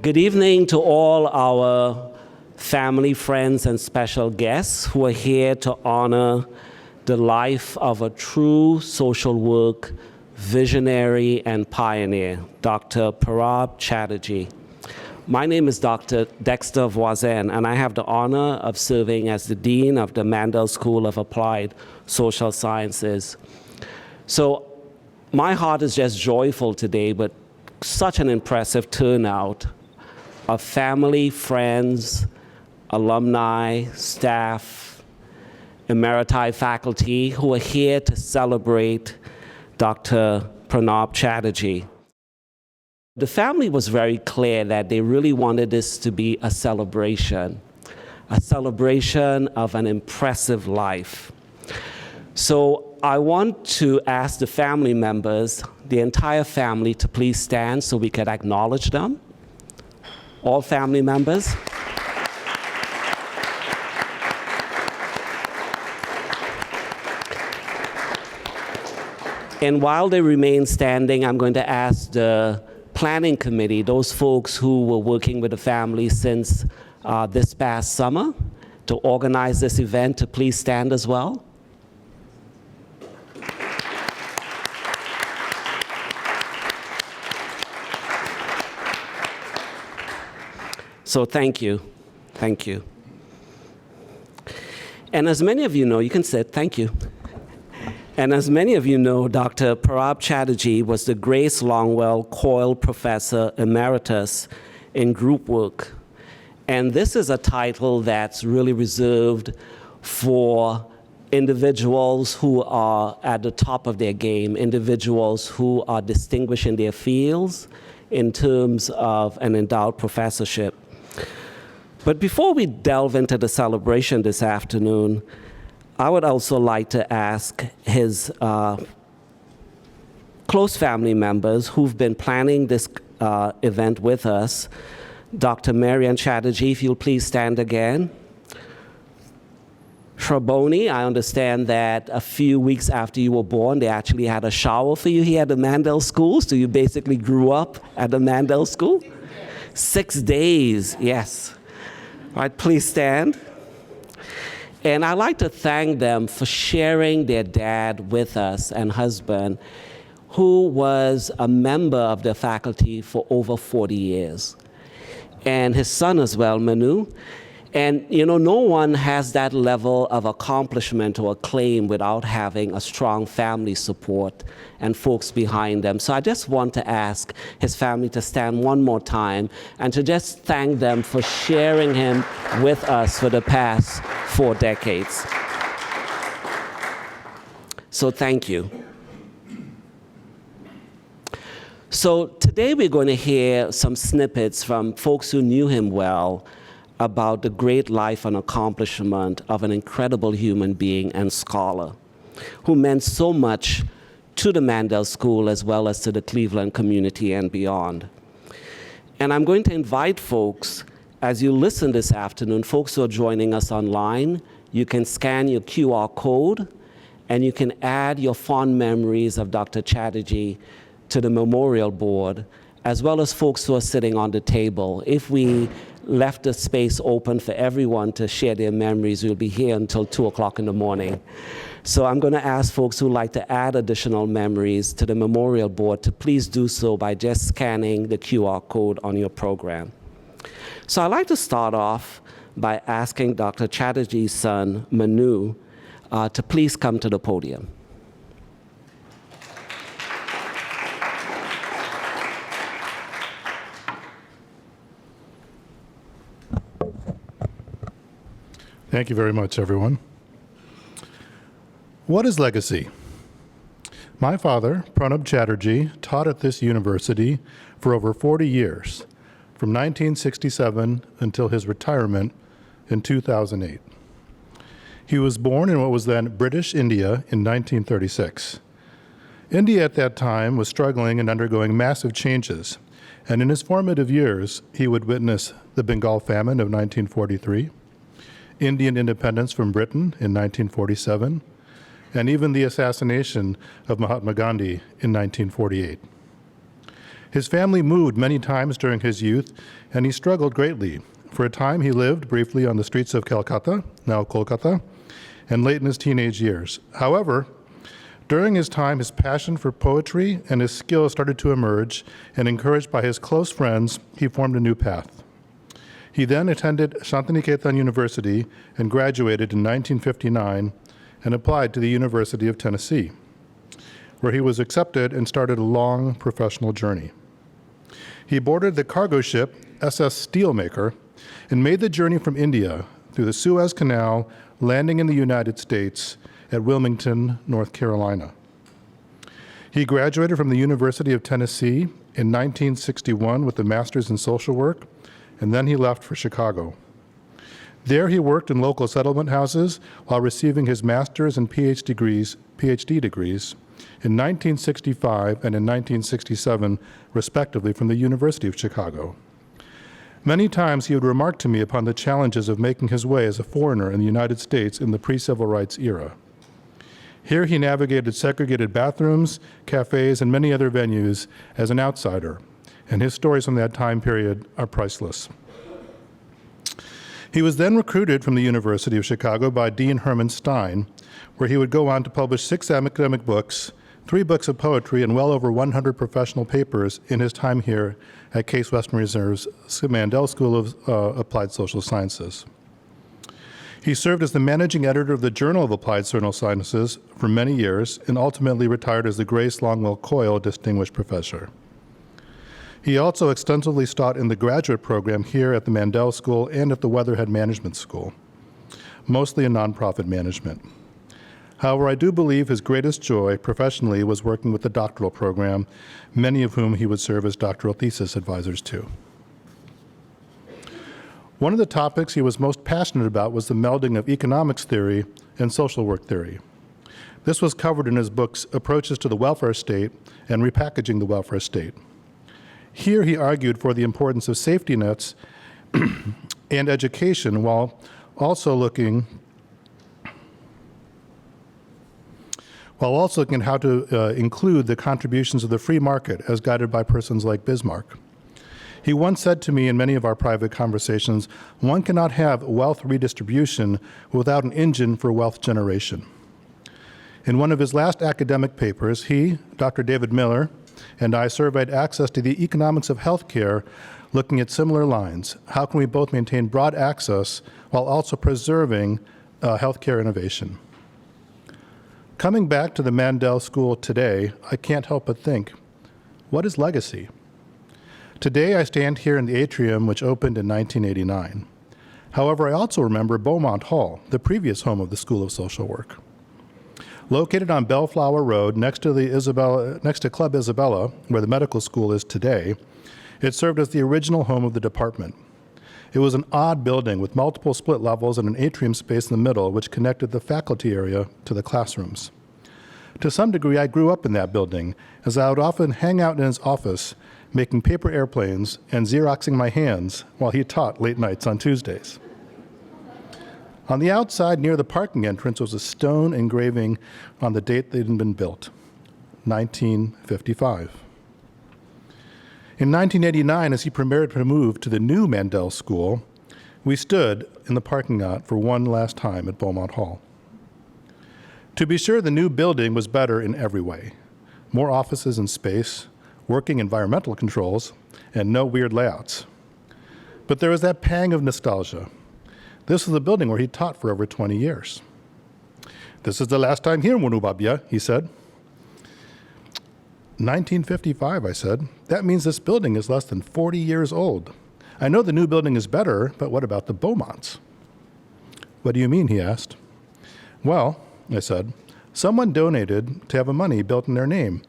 Good evening to all our family, friends, and special guests who are here to honor the life of a true social work visionary and pioneer, Dr. Pranab Chatterjee. My name is Dr. Dexter Voisin, and I have the honor of serving as the Dean of the Mandel School of Applied Social Sciences. So my heart is just joyful today, but such an impressive turnout of family, friends, alumni, staff, emeriti faculty who are here to celebrate Dr. Pranab Chatterjee. The family was very clear that they really wanted this to be a celebration of an impressive life. So I want to ask the family members, the entire family, to please stand so we could acknowledge them. All family members. And while they remain standing, I'm going to ask the planning committee, those folks who were working with the family since this past summer, to organize this event, to please stand as well. So thank you. Thank you. And as many of you know, you can sit, thank you. And as many of you know, Dr. Pranab Chatterjee was the Grace Longwell Coyle Professor Emeritus in Group Work. And this is a title that's really reserved for individuals who are at the top of their game, individuals who are distinguished in their fields in terms of an endowed professorship. But before we delve into the celebration this afternoon, I would also like to ask his close family members who've been planning this event with us, Dr. Marian Chatterjee, if you'll please stand again. Shraboni, I understand that a few weeks after you were born, they actually had a shower for you here at the Mandel School, so you basically grew up at the Mandel School? 6 days, yes. All right, please stand. And I'd like to thank them for sharing their dad with us and husband, who was a member of the faculty for over 40 years. And his son as well, Manu. And you know, no one has that level of accomplishment or acclaim without having a strong family support and folks behind them. So I just want to ask his family to stand one more time and to just thank them for sharing him with us for the past 4 decades. So thank you. So today we're going to hear some snippets from folks who knew him well about the great life and accomplishment of an incredible human being and scholar who meant so much to the Mandel School as well as to the Cleveland community and beyond. And I'm going to invite folks, as you listen this afternoon, folks who are joining us online, you can scan your QR code and you can add your fond memories of Dr. Chatterjee to the memorial board, as well as folks who are sitting on the table. If we left the space open for everyone to share their memories, we'll be here until 2 o'clock in the morning. So I'm going to ask folks who like to add additional memories to the memorial board to please do so by just scanning the QR code on your program. So I'd like to start off by asking Dr. Chatterjee's son, Manu, to please come to the podium. Thank you very much, everyone. What is legacy? My father, Pranab Chatterjee, taught at this university for over 40 years, from 1967 until his retirement in 2008. He was born in what was then British India in 1936. India at that time was struggling and undergoing massive changes, and in his formative years, he would witness the Bengal famine of 1943, Indian independence from Britain in 1947, and even the assassination of Mahatma Gandhi in 1948. His family moved many times during his youth, and he struggled greatly. For a time, he lived briefly on the streets of Calcutta, now Kolkata, and late in his teenage years. However, during his time, his passion for poetry and his skills started to emerge, and encouraged by his close friends, he formed a new path. He then attended Shantiniketan University and graduated in 1959 and applied to the University of Tennessee, where he was accepted and started a long professional journey. He boarded the cargo ship SS Steelmaker and made the journey from India through the Suez Canal, landing in the United States at Wilmington, North Carolina. He graduated from the University of Tennessee in 1961 with a master's in social work, and then he left for Chicago. There he worked in local settlement houses while receiving his master's and PhD degrees in 1965 and in 1967, respectively, from the University of Chicago. Many times he would remark to me upon the challenges of making his way as a foreigner in the United States in the pre-civil rights era. Here he navigated segregated bathrooms, cafes, and many other venues as an outsider, and his stories from that time period are priceless. He was then recruited from the University of Chicago by Dean Herman Stein, where he would go on to publish 6 academic books, 3 books of poetry, and well over 100 professional papers in his time here at Case Western Reserve's Mandel School of Applied Social Sciences. He served as the managing editor of the Journal of Applied Social Sciences for many years and ultimately retired as the Grace Longwell Coyle Distinguished Professor. He also extensively taught in the graduate program here at the Mandel School and at the Weatherhead Management School, mostly in nonprofit management. However, I do believe his greatest joy professionally was working with the doctoral program, many of whom he would serve as doctoral thesis advisors to. One of the topics he was most passionate about was the melding of economics theory and social work theory. This was covered in his books Approaches to the Welfare State and Repackaging the Welfare State. Here he argued for the importance of safety nets and education while also looking at how to include the contributions of the free market as guided by persons like Bismarck. He once said to me in many of our private conversations, one cannot have wealth redistribution without an engine for wealth generation. In one of his last academic papers, he, Dr. David Miller, and I surveyed access to the economics of healthcare, looking at similar lines. How can we both maintain broad access while also preserving healthcare innovation? Coming back to the Mandel School today, I can't help but think, what is legacy? Today I stand here in the atrium which opened in 1989. However, I also remember Beaumont Hall, the previous home of the School of Social Work. Located on Bellflower Road next to Club Isabella, where the medical school is today, it served as the original home of the department. It was an odd building with multiple split levels and an atrium space in the middle which connected the faculty area to the classrooms. To some degree, I grew up in that building, as I would often hang out in his office, making paper airplanes and Xeroxing my hands while he taught late nights on Tuesdays. On the outside near the parking entrance was a stone engraving on the date they'd been built, 1955. In 1989, as he prepared to move to the new Mandel School, we stood in the parking lot for one last time at Beaumont Hall. To be sure, the new building was better in every way. More offices and space, working environmental controls, and no weird layouts. But there was that pang of nostalgia. This was the building where he taught for over 20 years. This is the last time here, Munubabya, he said. 1955, I said. That means this building is less than 40 years old. I know the new building is better, but what about the Beaumonts? What do you mean, he asked. Well, I said, someone donated to have a money built in their name.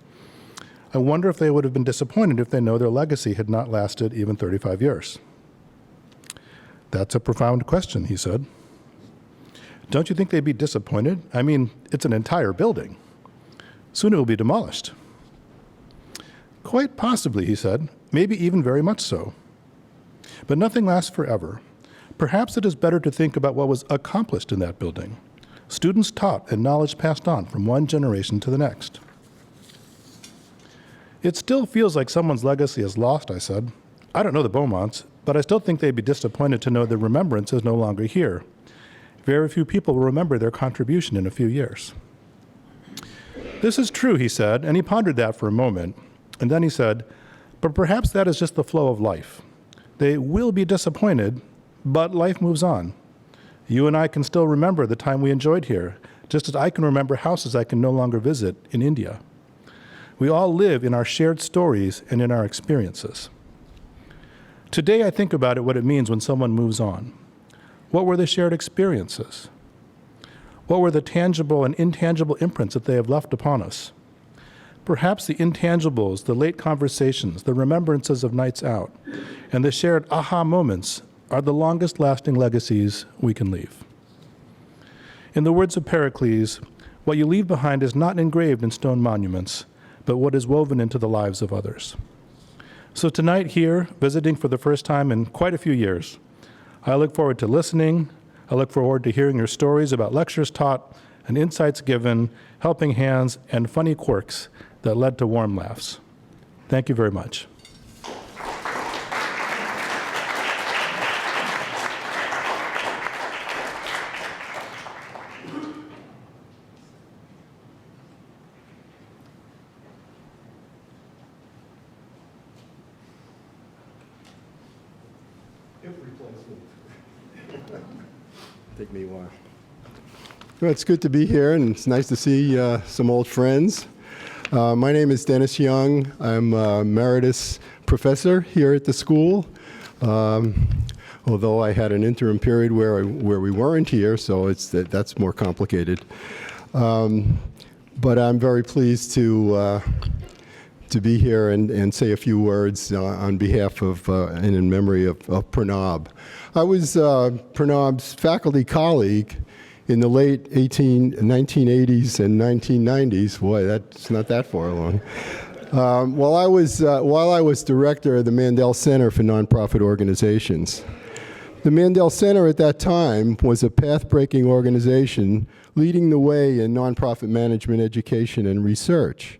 I wonder if they would have been disappointed if they know their legacy had not lasted even 35 years. That's a profound question, he said. Don't you think they'd be disappointed? I mean, it's an entire building. Soon it will be demolished. Quite possibly, he said, maybe even very much so. But nothing lasts forever. Perhaps it is better to think about what was accomplished in that building. Students taught and knowledge passed on from one generation to the next. It still feels like someone's legacy is lost, I said. I don't know the Beaumonts, but I still think they'd be disappointed to know the remembrance is no longer here. Very few people will remember their contribution in a few years. This is true, he said, and he pondered that for a moment. And then he said, but perhaps that is just the flow of life. They will be disappointed, but life moves on. You and I can still remember the time we enjoyed here, just as I can remember houses I can no longer visit in India. We all live in our shared stories and in our experiences. Today I think about what it means when someone moves on. What were the shared experiences? What were the tangible and intangible imprints that they have left upon us? Perhaps the intangibles, the late conversations, the remembrances of nights out, and the shared aha moments are the longest lasting legacies we can leave. In the words of Pericles, what you leave behind is not engraved in stone monuments, but what is woven into the lives of others. So tonight here, visiting for the first time in quite a few years, I look forward to listening. I look forward to hearing your stories about lectures taught and insights given, helping hands, and funny quirks that led to warm laughs. Thank you very much. Take me a while. Well, it's good to be here, and it's nice to see some old friends. My name is Dennis Young. I'm a emeritus professor here at the school, although I had an interim period where we weren't here, so that's more complicated. But I'm very pleased to be here and say a few words on behalf of and in memory of Pranab. I was Pranab's faculty colleague in the late 1980s and 1990s. Boy, that's not that far along. While I was director of the Mandel Center for Nonprofit Organizations. The Mandel Center at that time was a path-breaking organization leading the way in nonprofit management education and research.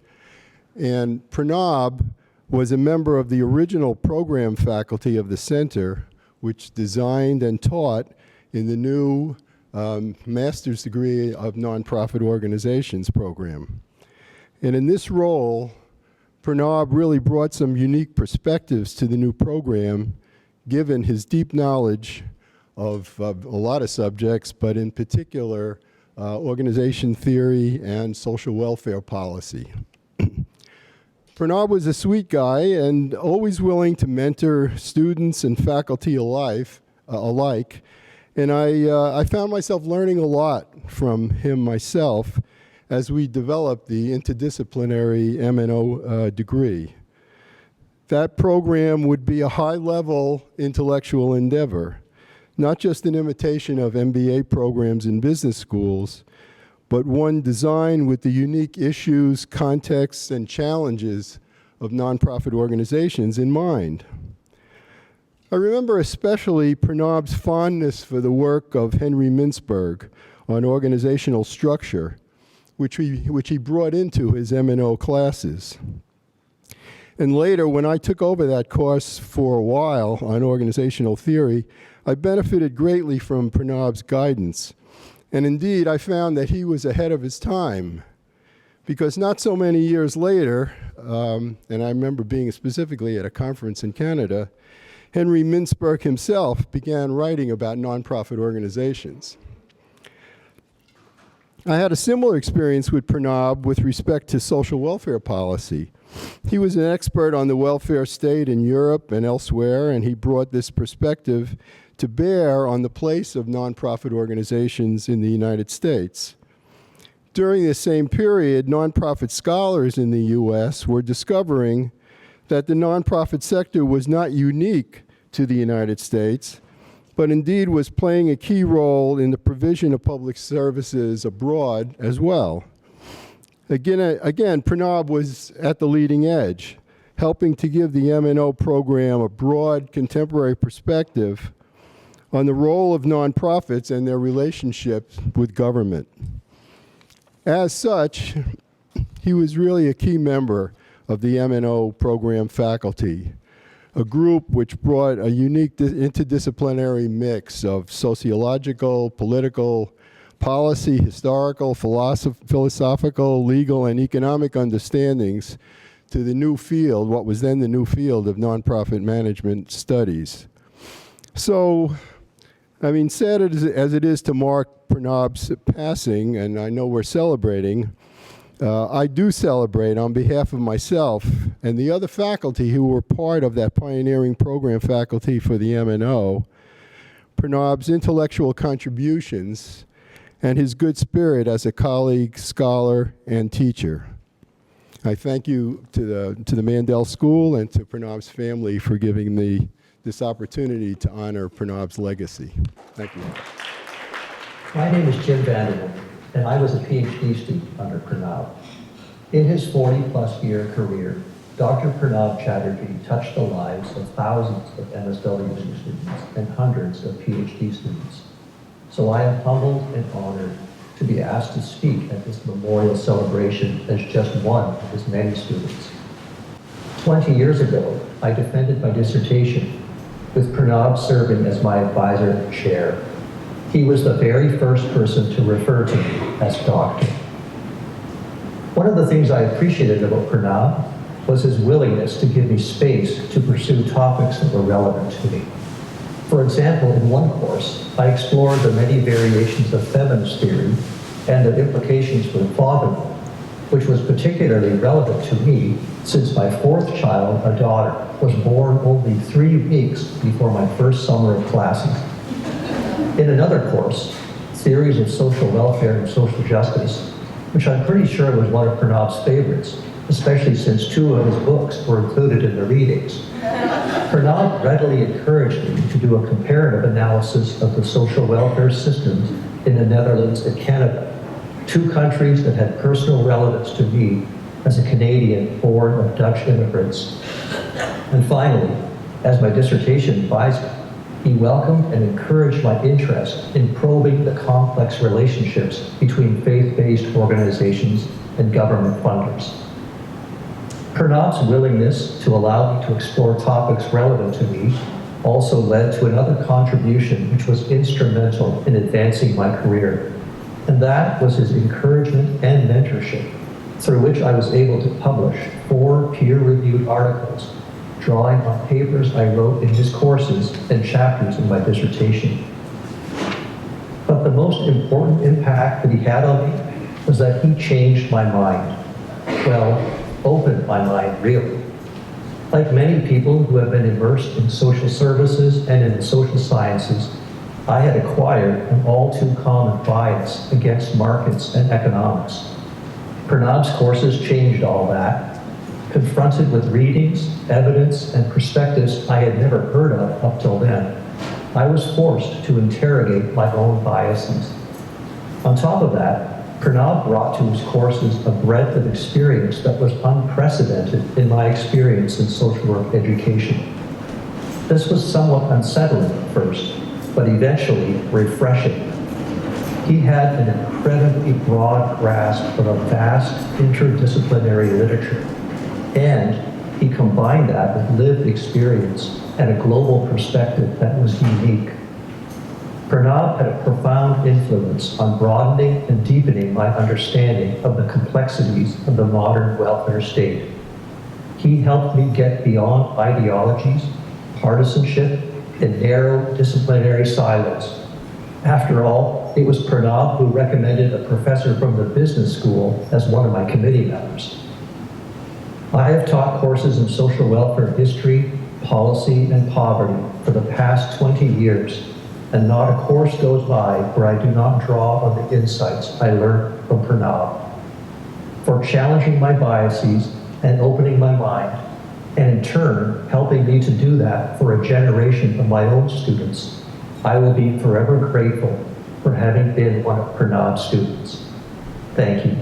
And Pranab was a member of the original program faculty of the center, which designed and taught in the new master's degree of nonprofit organizations program. And in this role, Pranab really brought some unique perspectives to the new program, given his deep knowledge of a lot of subjects, but in particular, organization theory and social welfare policy. Pranab was a sweet guy and always willing to mentor students and faculty alike. And I found myself learning a lot from him myself as we developed the interdisciplinary M&O degree. That program would be a high-level intellectual endeavor, not just an imitation of MBA programs in business schools, but one designed with the unique issues, contexts, and challenges of nonprofit organizations in mind. I remember especially Pranab's fondness for the work of Henry Mintzberg on organizational structure, which he brought into his M&O classes. And later, when I took over that course for a while on organizational theory, I benefited greatly from Pranab's guidance. And indeed, I found that he was ahead of his time, because not so many years later, and I remember being specifically at a conference in Canada, Henry Mintzberg himself began writing about nonprofit organizations. I had a similar experience with Pranab with respect to social welfare policy. He was an expert on the welfare state in Europe and elsewhere, and he brought this perspective to bear on the place of nonprofit organizations in the United States. During this same period, nonprofit scholars in the US were discovering that the nonprofit sector was not unique to the United States, but indeed was playing a key role in the provision of public services abroad as well. Again, Pranab was at the leading edge, helping to give the M&O program a broad contemporary perspective on the role of nonprofits and their relationships with government. As such, he was really a key member of the M&O program faculty, a group which brought a unique interdisciplinary mix of sociological, political, policy, historical, philosophical, legal, and economic understandings to the new field, what was then the new field of nonprofit management studies. So, I mean, sad as it is to mark Pranab's passing, and I know we're celebrating, I do celebrate on behalf of myself and the other faculty who were part of that pioneering program faculty for the M&O, Pranab's intellectual contributions and his good spirit as a colleague, scholar, and teacher. I thank you to the Mandel School and to Pranab's family for giving me this opportunity to honor Pranab's legacy. Thank you. My name is Jim Vanderbilt, and I was a PhD student under Pranab. In his 40-plus year career, Dr. Pranab Chatterjee touched the lives of thousands of MSW students and hundreds of PhD students. So I am humbled and honored to be asked to speak at this memorial celebration as just one of his many students. 20 years ago, I defended my dissertation, with Pranab serving as my advisor and chair. He was the very first person to refer to me as doctor. One of the things I appreciated about Pranab was his willingness to give me space to pursue topics that were relevant to me. For example, in one course, I explored the many variations of feminist theory and their implications for fatherhood, which was particularly relevant to me since my fourth child, a daughter, was born only 3 weeks before my first summer of classes. In another course, Theories of Social Welfare and Social Justice, which I'm pretty sure was one of Pranab's favorites, especially since 2 of his books were included in the readings. Pranab readily encouraged me to do a comparative analysis of the social welfare systems in the Netherlands and Canada, 2 countries that had personal relevance to me as a Canadian born of Dutch immigrants. And finally, as my dissertation advisor, he welcomed and encouraged my interest in probing the complex relationships between faith-based organizations and government funders. Pranab's willingness to allow me to explore topics relevant to me also led to another contribution which was instrumental in advancing my career, and that was his encouragement and mentorship, through which I was able to publish 4 peer-reviewed articles, drawing on papers I wrote in his courses and chapters in my dissertation. But the most important impact that he had on me was that he changed my mind. Well, opened my mind, really. Like many people who have been immersed in social services and in the social sciences, I had acquired an all too common bias against markets and economics. Pranab's courses changed all that. Confronted with readings, evidence, and perspectives I had never heard of up till then, I was forced to interrogate my own biases. On top of that, Pranab brought to his courses a breadth of experience that was unprecedented in my experience in social work education. This was somewhat unsettling at first, but eventually refreshing. He had an incredibly broad grasp of a vast interdisciplinary literature, and he combined that with lived experience and a global perspective that was unique. Pranab had a profound influence on broadening and deepening my understanding of the complexities of the modern welfare state. He helped me get beyond ideologies, partisanship, and narrow disciplinary silos. After all, it was Pranab who recommended a professor from the business school as one of my committee members. I have taught courses in social welfare history, policy, and poverty for the past 20 years, and not a course goes by where I do not draw on the insights I learned from Pranab. For challenging my biases and opening my mind, and in turn, helping me to do that for a generation of my own students, I will be forever grateful for having been one of Pranab's students. Thank you.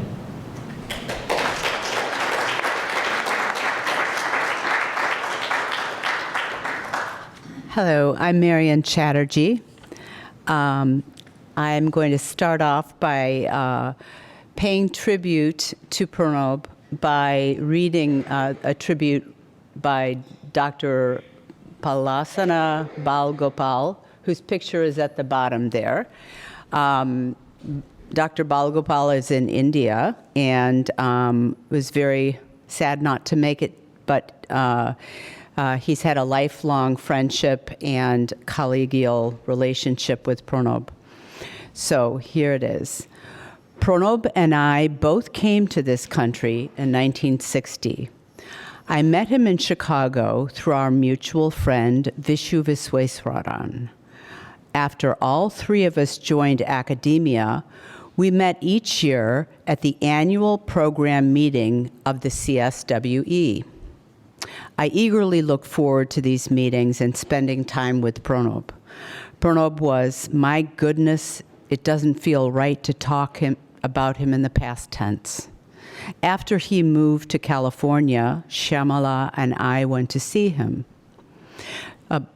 Hello, I'm Marian Chatterjee. I'm going to start off by paying tribute to Pranab by reading a tribute by Dr. Palasana Balgopal, whose picture is at the bottom there. Dr. Balgopal is in India and was very sad not to make it, but he's had a lifelong friendship and collegial relationship with Pranab. So here it is. Pranab and I both came to this country in 1960. I met him in Chicago through our mutual friend Vishu Visweswaran. After all three of us joined academia, we met each year at the annual program meeting of the CSWE. I eagerly look forward to these meetings and spending time with Pranab. Pranab was, my goodness, it doesn't feel right to talk about him in the past tense. After he moved to California, Shyamala and I went to see him.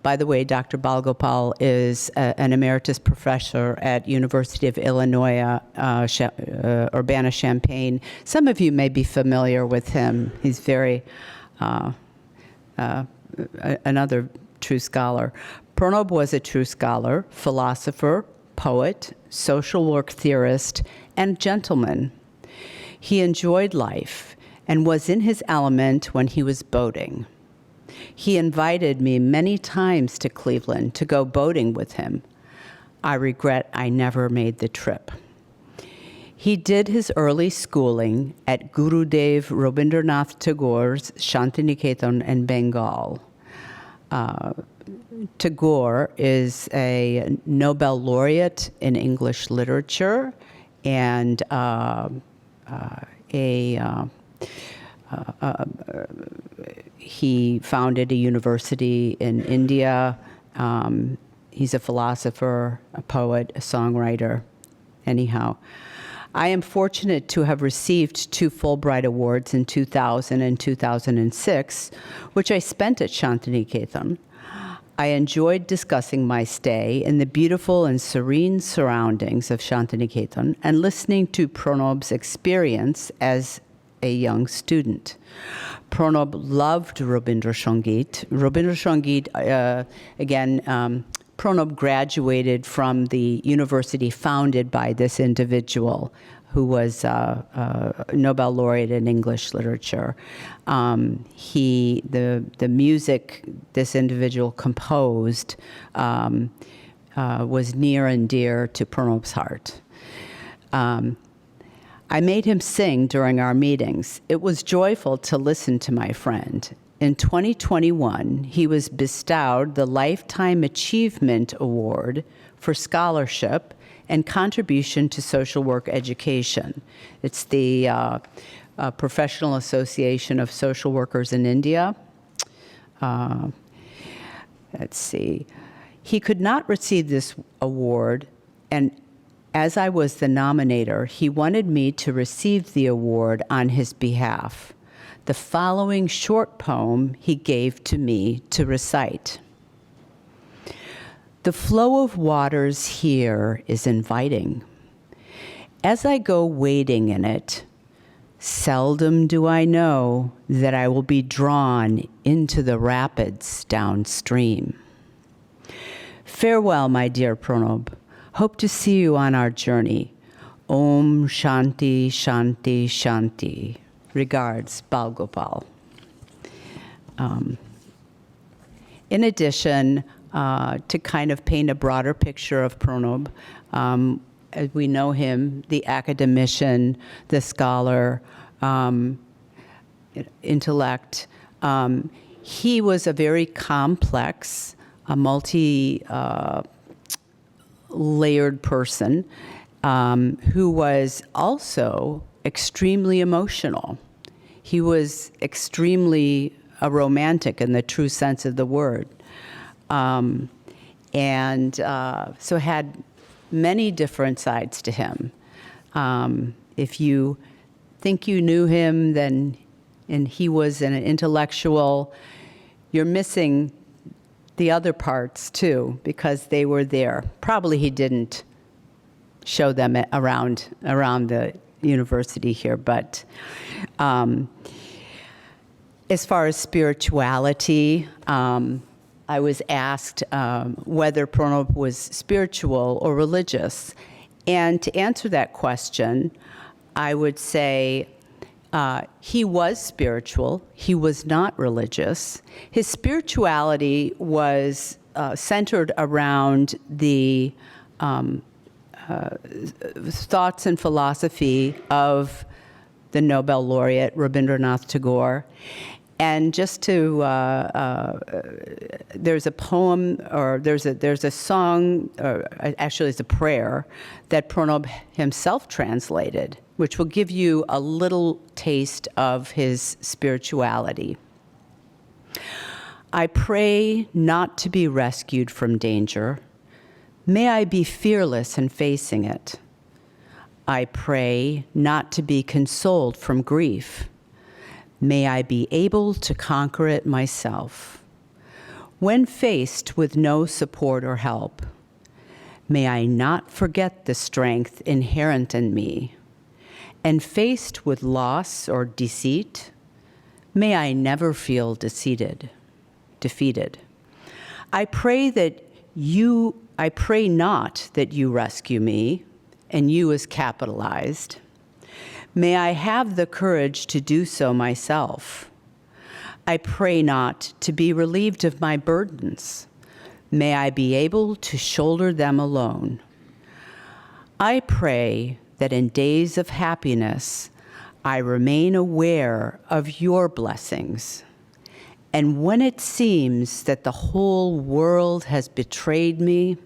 By the way, Dr. Balgopal is an emeritus professor at University of Illinois, Urbana-Champaign. Some of you may be familiar with him. He's very, another true scholar. Pranab was a true scholar, philosopher, poet, social work theorist, and gentleman. He enjoyed life and was in his element when he was boating. He invited me many times to Cleveland to go boating with him. I regret I never made the trip. He did his early schooling at Gurudev Rabindranath Tagore's Shantiniketan in Bengal. Tagore is a Nobel laureate in English literature and he founded a university in India. He's a philosopher, a poet, a songwriter. Anyhow, I am fortunate to have received 2 Fulbright Awards in 2000 and 2006, which I spent at Shantiniketan. I enjoyed discussing my stay in the beautiful and serene surroundings of Shantiniketan and listening to Pranab's experience as a young student. Pranab loved Rabindra Sangeet. Rabindra Sangeet, Pranab graduated from the university founded by this individual who was a Nobel laureate in English literature. The music this individual composed was near and dear to Pranab's heart. I made him sing during our meetings. It was joyful to listen to my friend. In 2021, he was bestowed the Lifetime Achievement Award for scholarship and contribution to social work education. It's the Professional Association of Social Workers in India. Let's see. He could not receive this award, and as I was the nominator, he wanted me to receive the award on his behalf. The following short poem he gave to me to recite. The flow of waters here is inviting. As I go wading in it, seldom do I know that I will be drawn into the rapids downstream. Farewell, my dear Pranab. Hope to see you on our journey. Om Shanti, Shanti, Shanti. Regards, Balgopal. In addition, to kind of paint a broader picture of Pranab, as we know him, the academician, the scholar, intellect, he was a very complex, a multi-layered person who was also extremely emotional. He was extremely a romantic in the true sense of the word. So had many different sides to him. If you think you knew him, and he was an intellectual, you're missing the other parts too, because they were there. Probably he didn't show them around the university here, but as far as spirituality, I was asked whether Pranab was spiritual or religious. And to answer that question, I would say he was spiritual. He was not religious. His spirituality was centered around the thoughts and philosophy of the Nobel laureate Rabindranath Tagore. And just to, there's a poem, or there's a song, or actually it's a prayer, that Pranab himself translated, which will give you a little taste of his spirituality. I pray not to be rescued from danger. May I be fearless in facing it. I pray not to be consoled from grief. May I be able to conquer it myself. When faced with no support or help, may I not forget the strength inherent in me. And faced with loss or deceit, may I never feel defeated. I pray not that you rescue me, and you is capitalized. May I have the courage to do so myself. I pray not to be relieved of my burdens. May I be able to shoulder them alone. I pray that in days of happiness, I remain aware of your blessings. And when it seems that the whole world has betrayed me,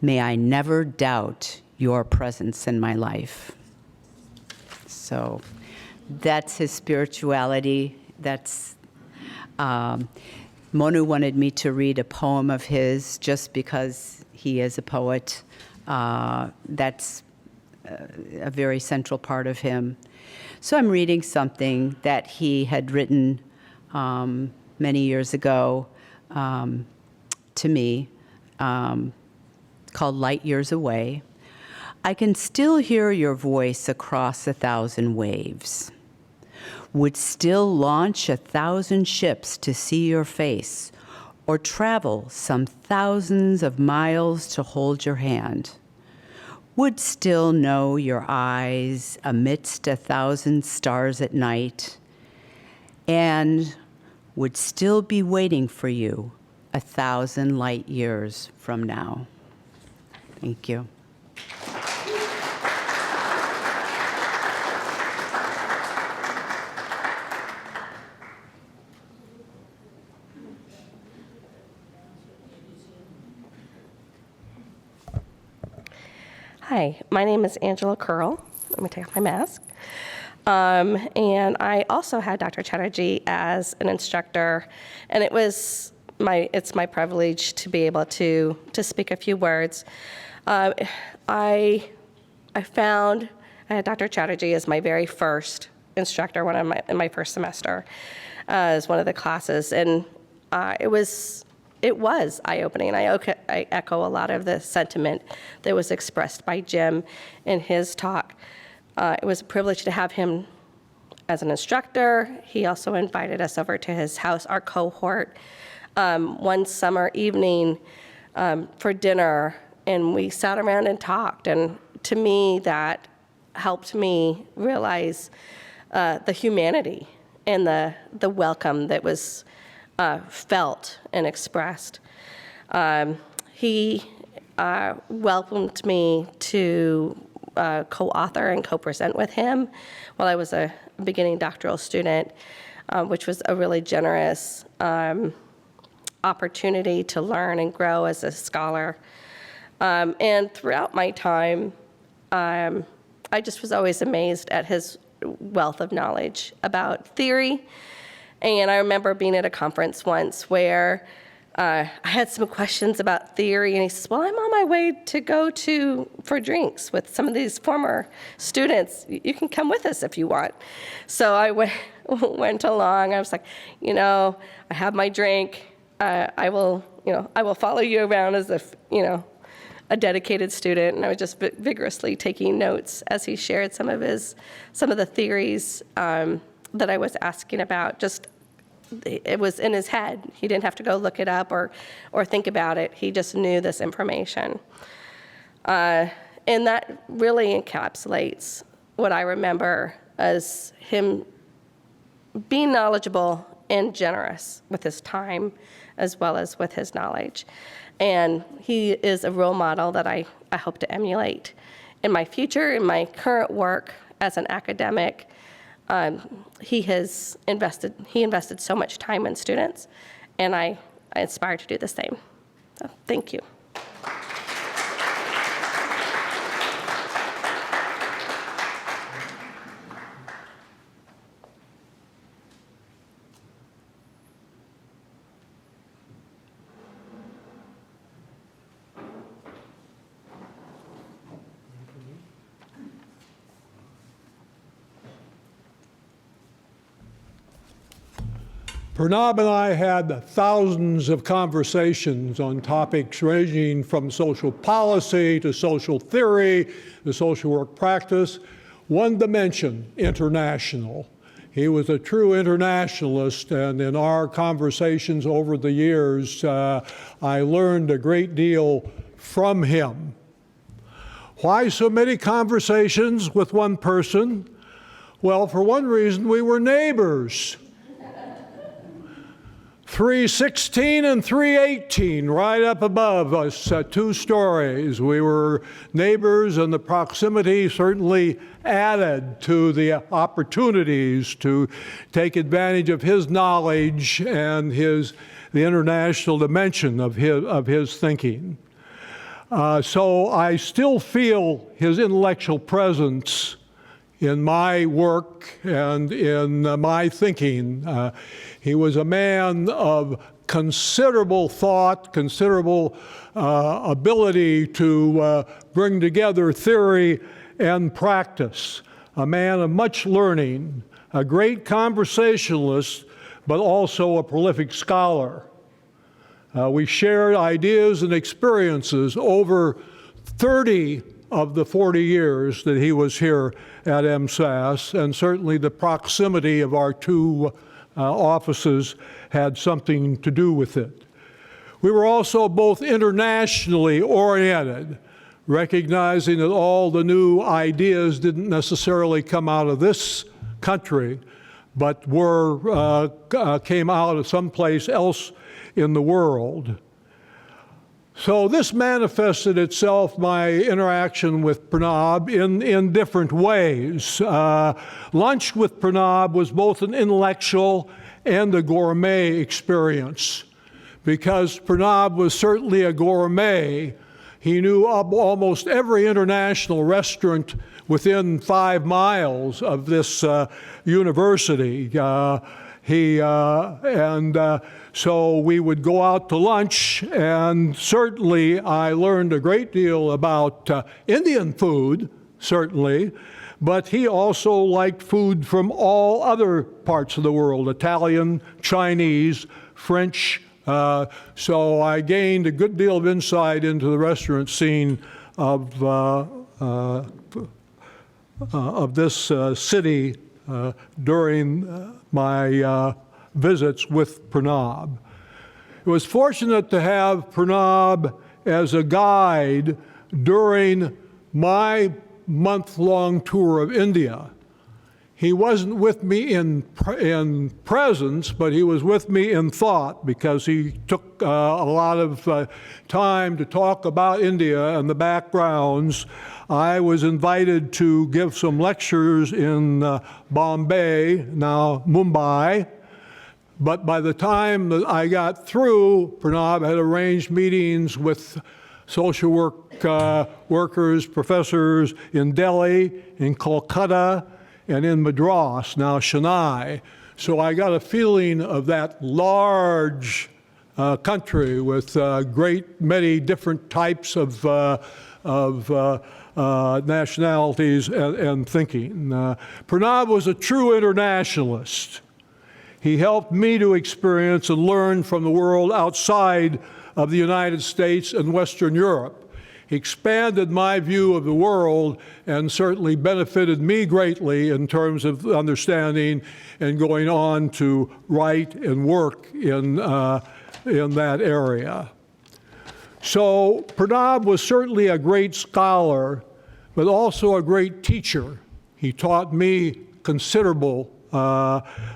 may I never doubt your presence in my life. So that's his spirituality. That's Monu wanted me to read a poem of his just because he is a poet. That's a very central part of him. So I'm reading something that he had written many years ago to me, called Light Years Away. I can still hear your voice across 1,000 waves. Would still launch 1,000 ships to see your face, or travel some thousands of miles to hold your hand. Would still know your eyes amidst 1,000 stars at night, and would still be waiting for you 1,000 light years from now. Thank you. Hi, my name is Angela Curl. Let me take off my mask. And I also had Dr. Chatterjee as an instructor, and it's my privilege to be able to speak a few words. I had Dr. Chatterjee as my very first instructor in my first semester as one of the classes, and it was eye-opening, and I echo a lot of the sentiment that was expressed by Jim in his talk. It was a privilege to have him as an instructor. He also invited us over to his house, our cohort, one summer evening for dinner, and we sat around and talked, and to me, that helped me realize the humanity and the welcome that was felt and expressed. He welcomed me to co-author and co-present with him while I was a beginning doctoral student, which was a really generous opportunity to learn and grow as a scholar. And throughout my time, I just was always amazed at his wealth of knowledge about theory. And I remember being at a conference once where I had some questions about theory, and he says, well, I'm on my way to go for drinks with some of these former students. You can come with us if you want. So I went along. I was like, I have my drink. I will follow you around as if, a dedicated student, and I was just vigorously taking notes as he shared some of the theories that I was asking about. Just it was in his head. He didn't have to go look it up or think about it. He just knew this information. And that really encapsulates what I remember as him being knowledgeable and generous with his time as well as with his knowledge. And he is a role model that I hope to emulate in my future, in my current work as an academic. He invested so much time in students, and I aspire to do the same. So thank you. Pranab and I had thousands of conversations on topics ranging from social policy to social theory to social work practice. One dimension, international. He was a true internationalist, and in our conversations over the years, I learned a great deal from him. Why so many conversations with one person? Well, for one reason, we were neighbors. 316 and 318, right up above us, 2 stories. We were neighbors, and the proximity certainly added to the opportunities to take advantage of his knowledge and the international dimension of his thinking. So I still feel his intellectual presence in my work and in my thinking. He was a man of considerable thought, considerable ability to bring together theory and practice, a man of much learning, a great conversationalist, but also a prolific scholar. We shared ideas and experiences over 30 of the 40 years that he was here at MSAS, and certainly the proximity of our 2 offices had something to do with it. We were also both internationally oriented, recognizing that all the new ideas didn't necessarily come out of this country, but came out of someplace else in the world. So this manifested itself, my interaction with Pranab, in different ways. Lunch with Pranab was both an intellectual and a gourmet experience, because Pranab was certainly a gourmet. He knew almost every international restaurant within 5 miles of this university. So we would go out to lunch, and certainly I learned a great deal about Indian food, certainly, but he also liked food from all other parts of the world, Italian, Chinese, French. So I gained a good deal of insight into the restaurant scene of this city during my visits with Pranab. It was fortunate to have Pranab as a guide during my month-long tour of India. He wasn't with me in presence, but he was with me in thought, because he took a lot of time to talk about India and the backgrounds. I was invited to give some lectures in Bombay, now Mumbai. But by the time that I got through, Pranab had arranged meetings with social work workers, professors in Delhi, in Kolkata, and in Madras, now Chennai. So I got a feeling of that large country with many different types of nationalities and thinking. Pranab was a true internationalist. He helped me to experience and learn from the world outside of the United States and Western Europe. expanded my view of the world and certainly benefited me greatly in terms of understanding and going on to write and work in that area. So Pranab was certainly a great scholar, but also a great teacher. He taught me considerable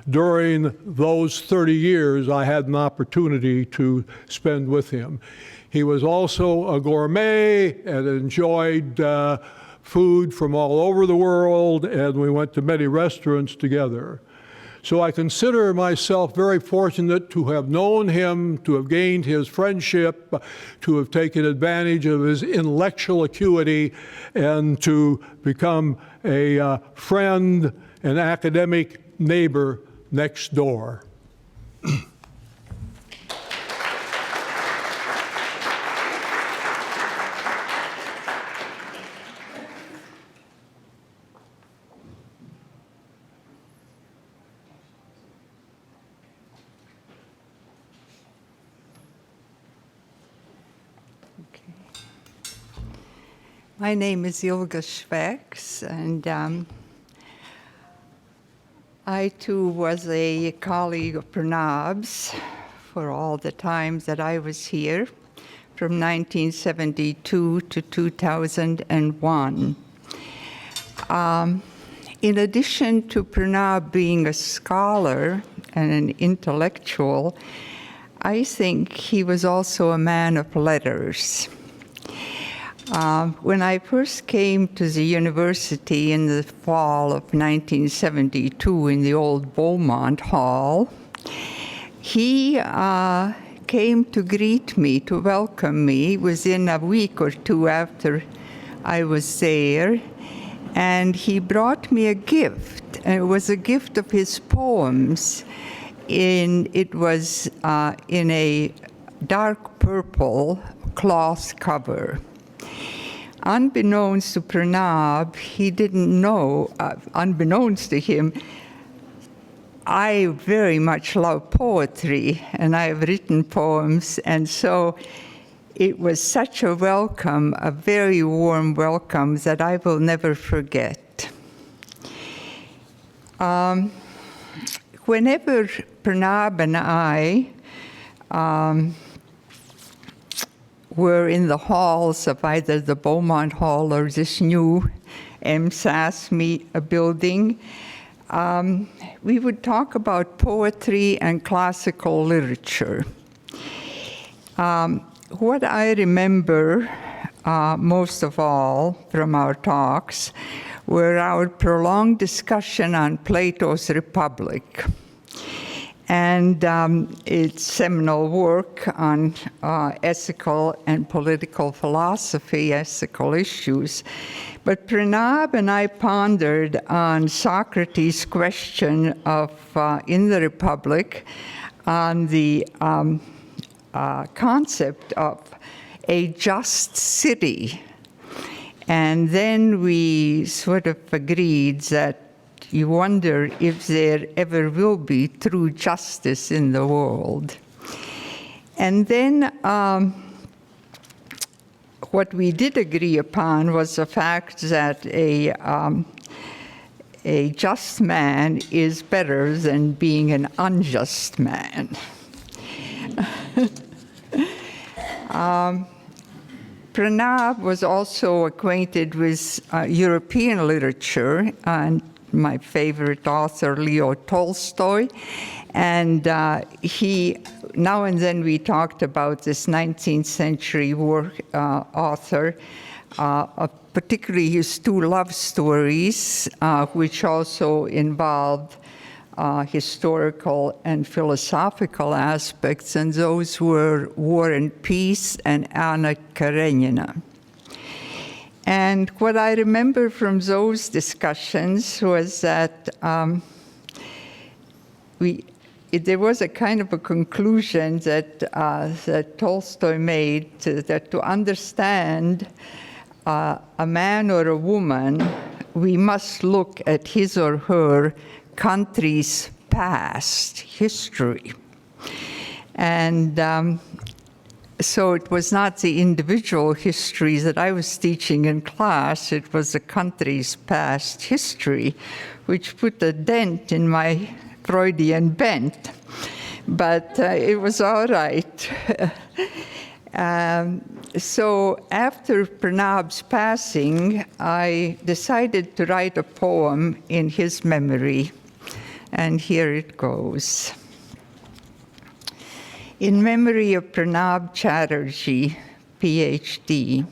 during those 30 years I had an opportunity to spend with him. He was also a gourmet and enjoyed food from all over the world, and we went to many restaurants together. So I consider myself very fortunate to have known him, to have gained his friendship, to have taken advantage of his intellectual acuity, and to become a friend, an academic neighbor next door. My name is Ilga Schwecks, and I too was a colleague of Pranab's for all the times that I was here, from 1972 to 2001. In addition to Pranab being a scholar and an intellectual, I think he was also a man of letters. When I first came to the university in the fall of 1972 in the old Beaumont Hall, he came to greet me, to welcome me within a week or two after I was there, and he brought me a gift. And it was a gift of his poems. It was in a dark purple cloth cover. Unbeknownst to Pranab, he didn't know, unbeknownst to him, I very much love poetry, and I have written poems, and so it was such a welcome, a very warm welcome that I will never forget. Whenever Pranab and I were in the halls of either the Beaumont Hall or this new MSAS building, we would talk about poetry and classical literature. What I remember most of all from our talks were our prolonged discussion on Plato's Republic and its seminal work on ethical and political philosophy, ethical issues. But Pranab and I pondered on Socrates' question of, in the Republic, on the concept of a just city. And then we sort of agreed that you wonder if there ever will be true justice in the world. And then what we did agree upon was the fact that a just man is better than being an unjust man. Pranab was also acquainted with European literature, and my favorite author, Leo Tolstoy, and now and then we talked about this 19th century author, particularly his two love stories, which also involved historical and philosophical aspects, and those were War and Peace and Anna Karenina. And what I remember from those discussions was that there was a kind of a conclusion that Tolstoy made, that to understand a man or a woman, we must look at his or her country's past history. And So it was not the individual history that I was teaching in class, it was the country's past history, which put a dent in my Freudian bent. But it was all right. So after Pranab's passing, I decided to write a poem in his memory, and here it goes. In memory of Pranab Chatterjee, PhD,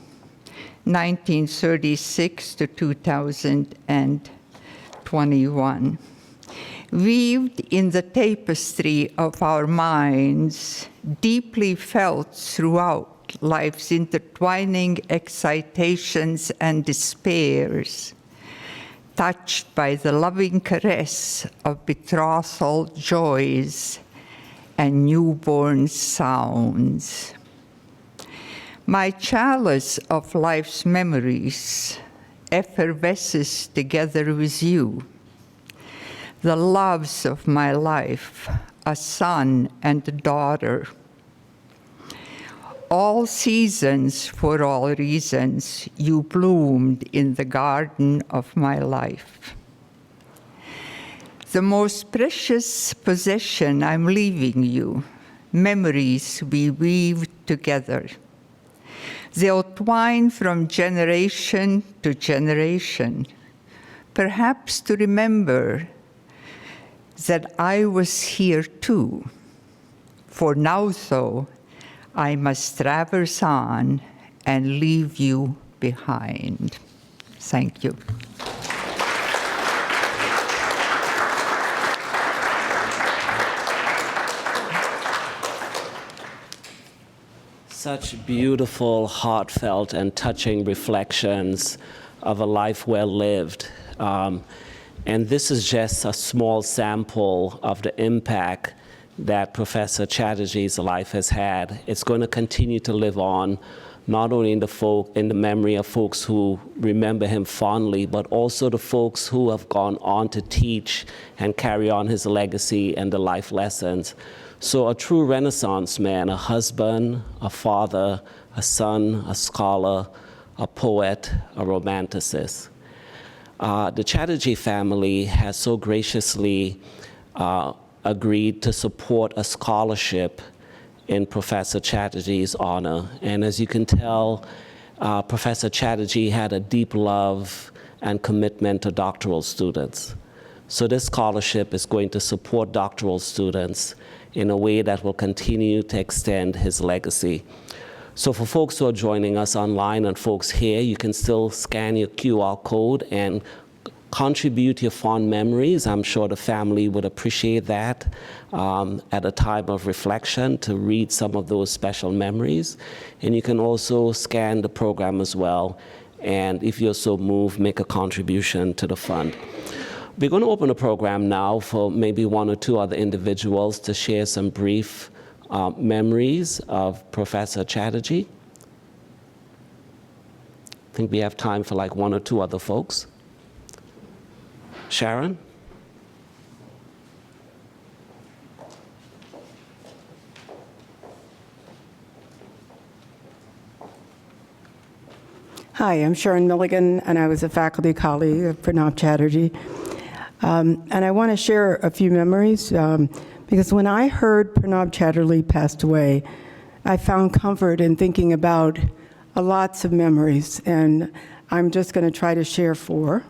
1936 to 2021. Weaved in the tapestry of our minds, deeply felt throughout life's intertwining excitations and despairs, touched by the loving caress of betrothal joys and newborn sounds. My chalice of life's memories effervesces together with you. The loves of my life, a son and a daughter. All seasons, for all reasons, you bloomed in the garden of my life. The most precious possession I'm leaving you, memories we weave together. They'll twine from generation to generation, perhaps to remember that I was here too. For now, though, I must traverse on and leave you behind. Thank you. Such beautiful, heartfelt, and touching reflections of a life well lived. And this is just a small sample of the impact that Professor Chatterjee's life has had. It's going to continue to live on, not only in the memory of folks who remember him fondly, but also the folks who have gone on to teach and carry on his legacy and the life lessons. So a true Renaissance man, a husband, a father, a son, a scholar, a poet, a romanticist. The Chatterjee family has so graciously agreed to support a scholarship in Professor Chatterjee's honor. And as you can tell, Professor Chatterjee had a deep love and commitment to doctoral students. So this scholarship is going to support doctoral students in a way that will continue to extend his legacy. So for folks who are joining us online and folks here, you can still scan your QR code and contribute your fond memories. I'm sure the family would appreciate that at a time of reflection to read some of those special memories. And you can also scan the program as well. And if you're so moved, make a contribution to the fund. We're going to open the program now for maybe one or two other individuals to share some brief memories of Professor Chatterjee. I think we have time for like one or two other folks. Sharon? Hi, I'm Sharon Milligan, and I was a faculty colleague of Pranab Chatterjee. And I want to share a few memories, because when I heard Pranab Chatterjee passed away, I found comfort in thinking about lots of memories, and I'm just going to try to share four.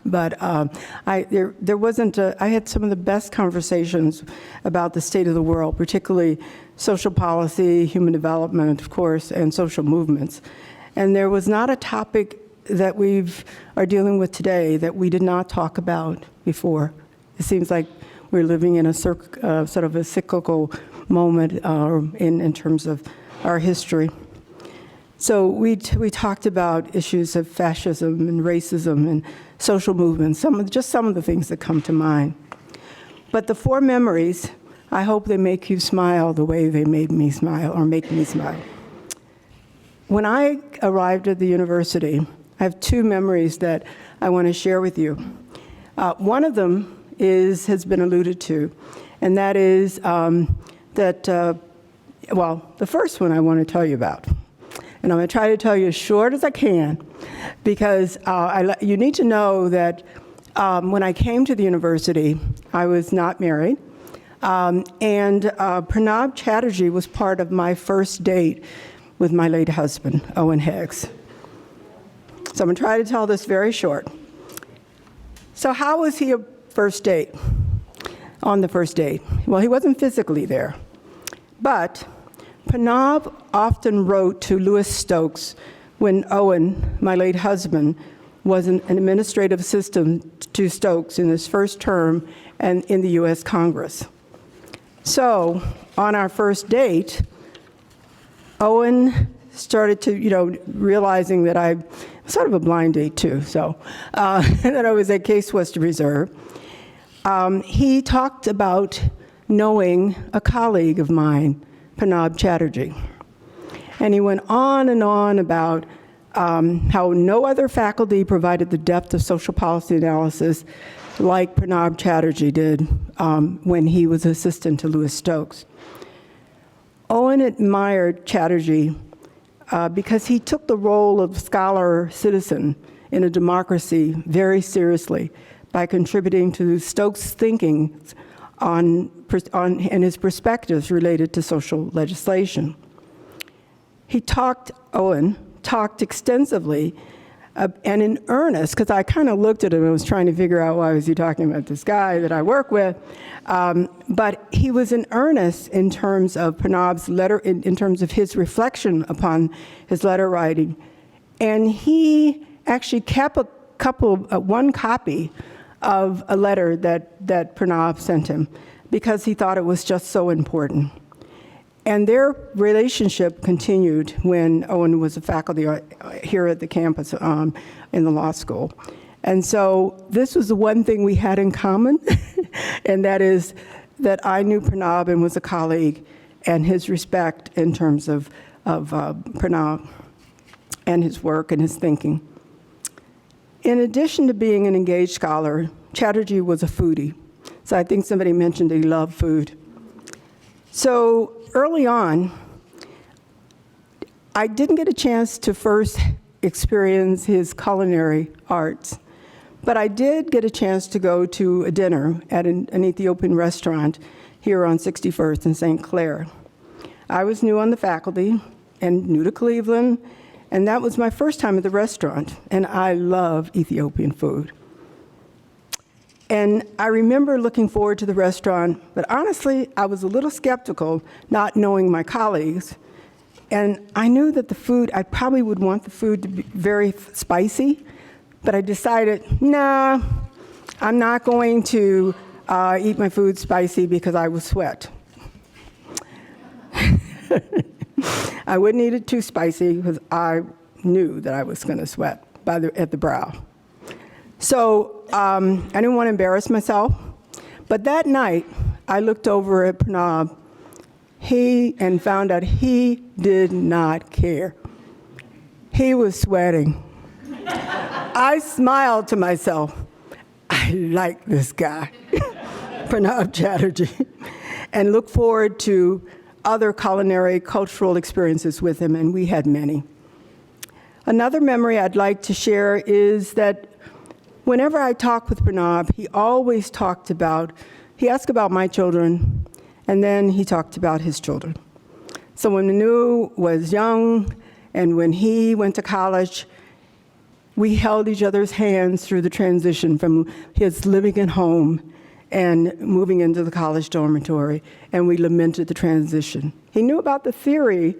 But I had some of the best conversations about the state of the world, particularly social policy, human development, of course, and social movements. And there was not a topic that we are dealing with today that we did not talk about before. It seems like we're living in a sort of a cyclical moment in terms of our history. So we talked about issues of fascism and racism and social movements, just some of the things that come to mind. But the four memories, I hope they make you smile the way they made me smile or make me smile. When I arrived at the university, I have two memories that I want to share with you. One of them has been alluded to, and that is that Well, the first one I want to tell you about. And I'm going to try to tell you as short as I can, because you need to know that when I came to the university, I was not married. And Pranab Chatterjee was part of my first date with my late husband, Owen Higgs. So I'm going to try to tell this very short. So how was he a first date? On the first date? Well, he wasn't physically there. But Pranab often wrote to Louis Stokes when Owen, my late husband, was an administrative assistant to Stokes in his first term and in the U.S. Congress. So on our first date, Owen started to, realizing that I was sort of a blind date too, so that I was at Case Western Reserve. He talked about knowing a colleague of mine, Pranab Chatterjee. And he went on and on about how no other faculty provided the depth of social policy analysis like Pranab Chatterjee did when he was assistant to Louis Stokes. Owen admired Chatterjee because he took the role of scholar-citizen in a democracy very seriously by contributing to Stokes' thinking and his perspectives related to social legislation. Owen talked extensively and in earnest, because I kind of looked at him and was trying to figure out why was he talking about this guy that I work with, but he was in earnest in terms of Pranab's letter, in terms of his reflection upon his letter writing. And he actually kept one copy of a letter that Pranab sent him because he thought it was just so important. And their relationship continued when Owen was a faculty here at the campus in the law school. And so this was the one thing we had in common, and that is that I knew Pranab and was a colleague, and his respect in terms of Pranab and his work and his thinking. In addition to being an engaged scholar, Chatterjee was a foodie. So I think somebody mentioned he loved food. So early on, I didn't get a chance to first experience his culinary arts, but I did get a chance to go to a dinner at an Ethiopian restaurant here on 61st in St. Clair. I was new on the faculty and new to Cleveland, and that was my first time at the restaurant, and I love Ethiopian food. And I remember looking forward to the restaurant, but honestly, I was a little skeptical, not knowing my colleagues. And I knew that I probably would want the food to be very spicy, but I decided, nah, I'm not going to eat my food spicy because I will sweat. I wouldn't eat it too spicy because I knew that I was going to sweat at the brow. So I didn't want to embarrass myself. But that night, I looked over at Pranab and found out he did not care. He was sweating. I smiled to myself. I like this guy, Pranab Chatterjee, and look forward to other culinary cultural experiences with him, and we had many. Another memory I'd like to share is that whenever I talked with Pranab, he always he asked about my children, and then he talked about his children. So when Manu was young, and when he went to college, we held each other's hands through the transition from his living at home and moving into the college dormitory, and we lamented the transition. He knew about the theory.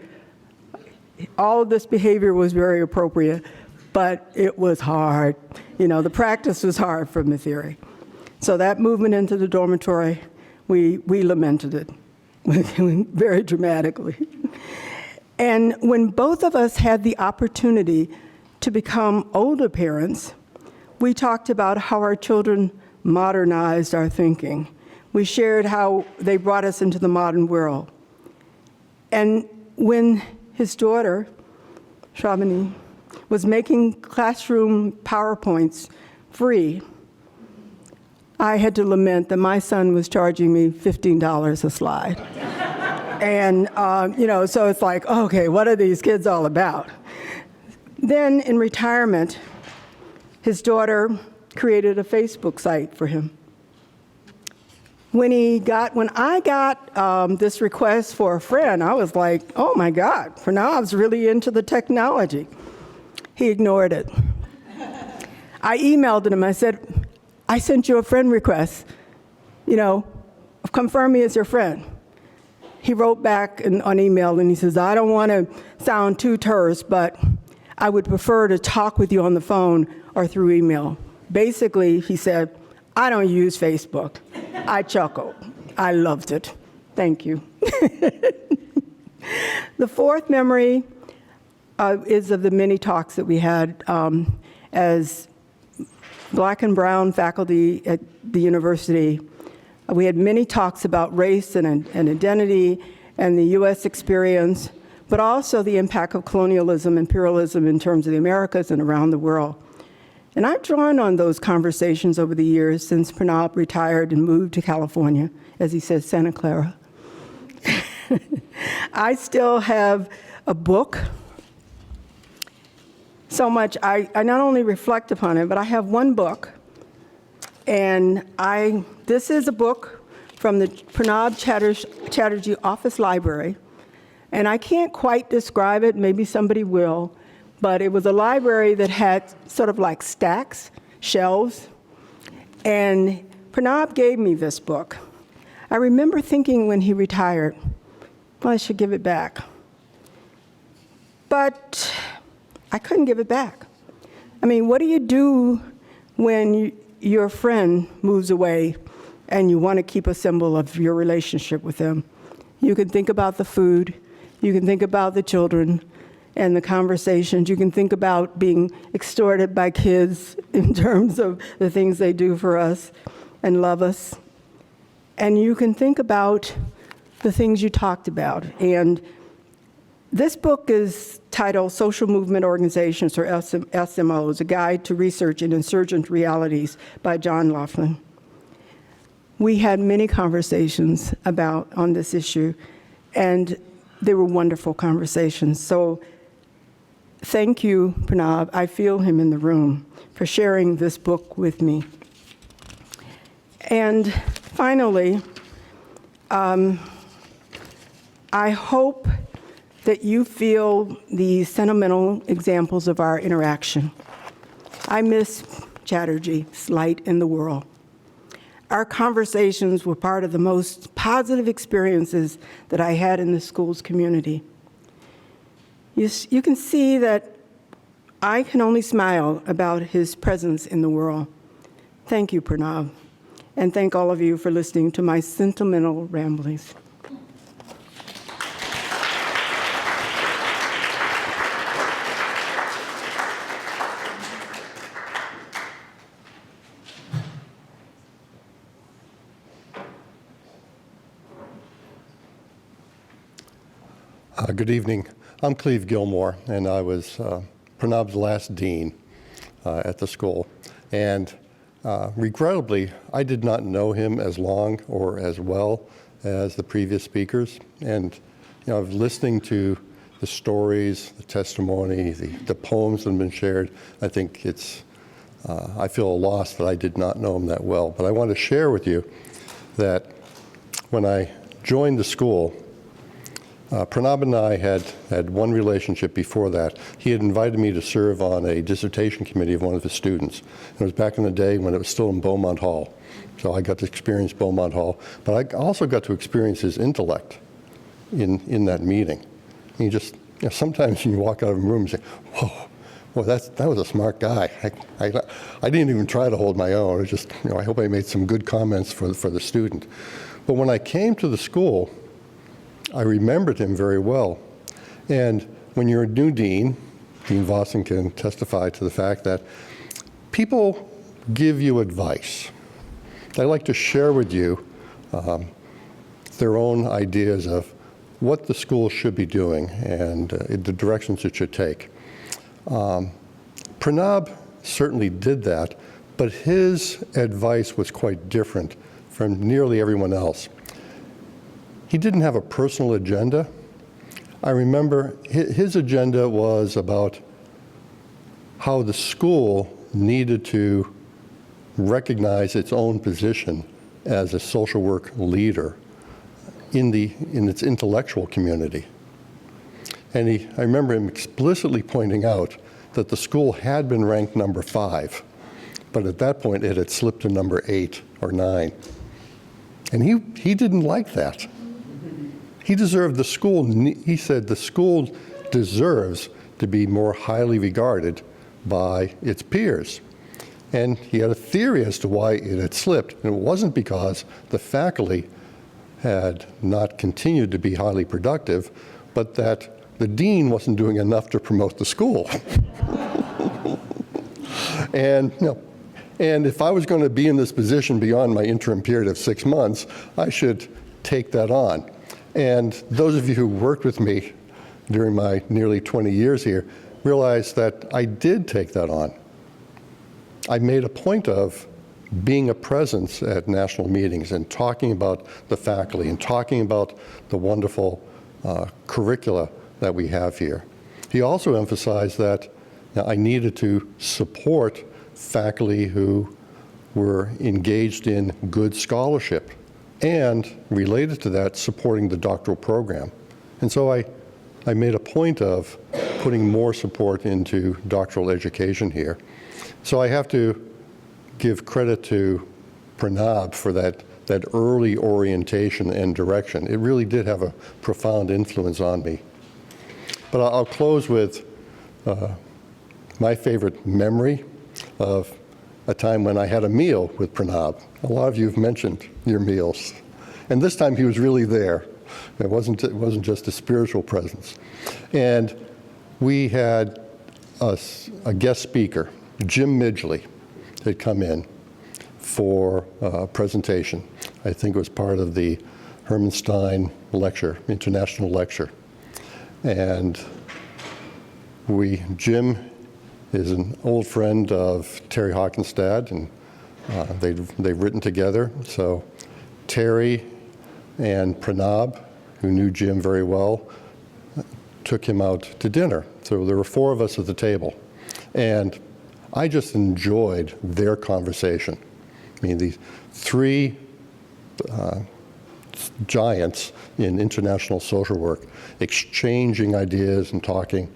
All of this behavior was very appropriate, but it was hard. The practice was hard from the theory. So that movement into the dormitory, we lamented it very dramatically. And when both of us had the opportunity to become older parents, we talked about how our children modernized our thinking. We shared how they brought us into the modern world. And when his daughter, Shabani, was making classroom PowerPoints free, I had to lament that my son was charging me $15 a slide. And, so it's like, okay, what are these kids all about? Then in retirement, his daughter created a Facebook site for him. When I got this request for a friend, I was like, oh my God, Pranab's really into the technology. He ignored it. I emailed him, I said, I sent you a friend request, confirm me as your friend. He wrote back on email and he says, I don't want to sound too terse, but I would prefer to talk with you on the phone or through email. Basically, he said, I don't use Facebook. I chuckled. I loved it. Thank you. The fourth memory is of the many talks that we had as Black and brown faculty at the university. We had many talks about race and identity and the U.S. experience, but also the impact of colonialism, imperialism in terms of the Americas and around the world. And I've drawn on those conversations over the years since Pranab retired and moved to California, as he says, Santa Clara. I still have a book. So much, I not only reflect upon it, but I have one book. And this is a book from the Pranab Chatterjee Office Library. And I can't quite describe it, maybe somebody will, but it was a library that had sort of like stacks, shelves. And Pranab gave me this book. I remember thinking when he retired, well, I should give it back. But I couldn't give it back. I mean, what do you do when your friend moves away and you want to keep a symbol of your relationship with them? You can think about the food. You can think about the children and the conversations. You can think about being extorted by kids in terms of the things they do for us and love us. And you can think about the things you talked about. And this book is titled Social Movement Organizations, or SMOs, A Guide to Research in Insurgent Realities by John Laughlin. We had many conversations on this issue, and they were wonderful conversations. So thank you, Pranab. I feel him in the room for sharing this book with me. And finally, I hope that you feel the sentimental examples of our interaction. I miss Chatterjee's light in the world. Our conversations were part of the most positive experiences that I had in the school's community. You can see that I can only smile about his presence in the world. Thank you, Pranab, and thank all of you for listening to my sentimental ramblings. Good evening. I'm Cleve Gilmore, and I was Pranab's last dean at the school. And regrettably, I did not know him as long or as well as the previous speakers. And listening to the stories, the testimony, the poems that have been shared, I think I feel a loss that I did not know him that well. But I want to share with you that when I joined the school, Pranab and I had one relationship before that. He had invited me to serve on a dissertation committee of one of his students. And it was back in the day when it was still in Beaumont Hall. So I got to experience Beaumont Hall. But I also got to experience his intellect in that meeting. And sometimes when you walk out of a room and say, whoa, well, that was a smart guy. I didn't even try to hold my own. It was just, I hope I made some good comments for the student. But when I came to the school, I remembered him very well. And when you're a new dean, Dean Vossen can testify to the fact that people give you advice. They like to share with you their own ideas of what the school should be doing and the directions it should take. Pranab certainly did that, but his advice was quite different from nearly everyone else. he didn't have a personal agenda. I remember his agenda was about how the school needed to recognize its own position as a social work leader in its intellectual community. And I remember him explicitly pointing out that the school had been ranked number 5, but at that point it had slipped to number 8 or 9. And he didn't like that. He deserved the school, he said the school deserves to be more highly regarded by its peers. And he had a theory as to why it had slipped, and it wasn't because the faculty had not continued to be highly productive, but that the dean wasn't doing enough to promote the school. And, and if I was going to be in this position beyond my interim period of 6 months, I should take that on. And those of you who worked with me during my nearly 20 years here realize that I did take that on. I made a point of being a presence at national meetings and talking about the faculty and talking about the wonderful curricula that we have here. He also emphasized that I needed to support faculty who were engaged in good scholarship and, related to that, supporting the doctoral program. And so I made a point of putting more support into doctoral education here. So I have to give credit to Pranab for that early orientation and direction. It really did have a profound influence on me. But I'll close with my favorite memory of a time when I had a meal with Pranab. A lot of you have mentioned your meals. And this time he was really there. It wasn't just a spiritual presence. And we had a guest speaker, Jim Midgley, had come in for a presentation. I think it was part of the Herman Stein lecture, international lecture. And Jim is an old friend of Terry Hockenstad, and they've written together. So Terry and Pranab, who knew Jim very well, took him out to dinner. So there were 4 of us at the table. And I just enjoyed their conversation. I mean, these 3 giants in international social work exchanging ideas and talking.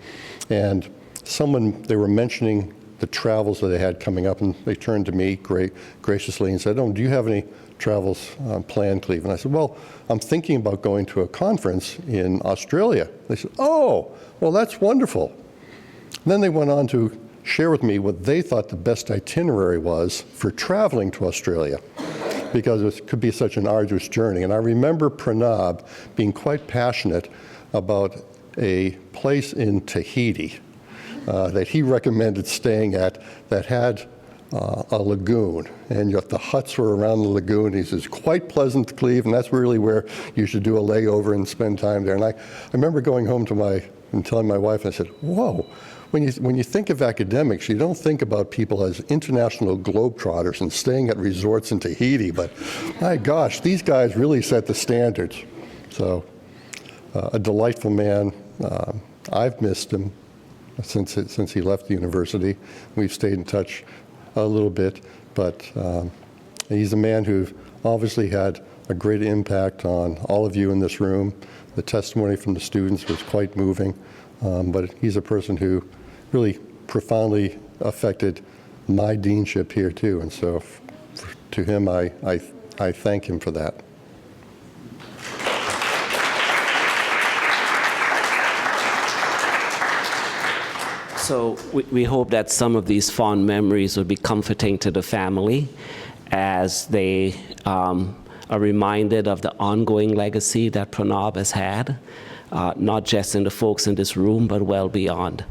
And they were mentioning the travels that they had coming up, and they turned to me graciously and said, "Oh, do you have any travels planned, Cleveland?" I said, "Well, I'm thinking about going to a conference in Australia." They said, "Oh, well, that's wonderful." And then they went on to share with me what they thought the best itinerary was for traveling to Australia, because it could be such an arduous journey. And I remember Pranab being quite passionate about a place in Tahiti that he recommended staying at that had a lagoon, and the huts were around the lagoon. He says, quite pleasant, Cleve, and that's really where you should do a layover and spend time there. And I remember going home and telling my wife, I said, whoa, when you think of academics, you don't think about people as international globetrotters and staying at resorts in Tahiti, but my gosh, these guys really set the standards. So a delightful man. I've missed him since he left the university. We've stayed in touch a little bit, but he's a man who obviously had a great impact on all of you in this room. The testimony from the students was quite moving, but he's a person who really profoundly affected my deanship here too, and so to him I thank him for that. So we hope that some of these fond memories will be comforting to the family as they are reminded of the ongoing legacy that Pranab has had, not just in the folks in this room, but well beyond.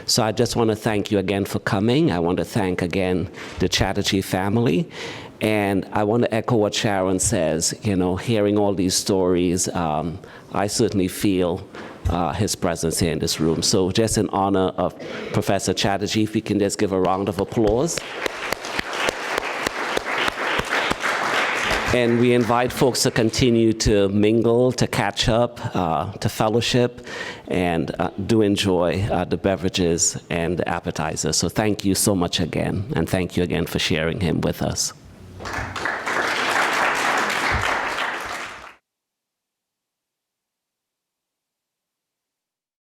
So I just want to thank you again for coming. I want to thank again the Chatterjee family. And I want to echo what Sharon says, hearing all these stories, I certainly feel his presence here in this room. So just in honor of Professor Chatterjee, if we can just give a round of applause. And we invite folks to continue to mingle, to catch up, to fellowship, and do enjoy the beverages and the appetizers. So thank you so much again, and thank you again for sharing him with us.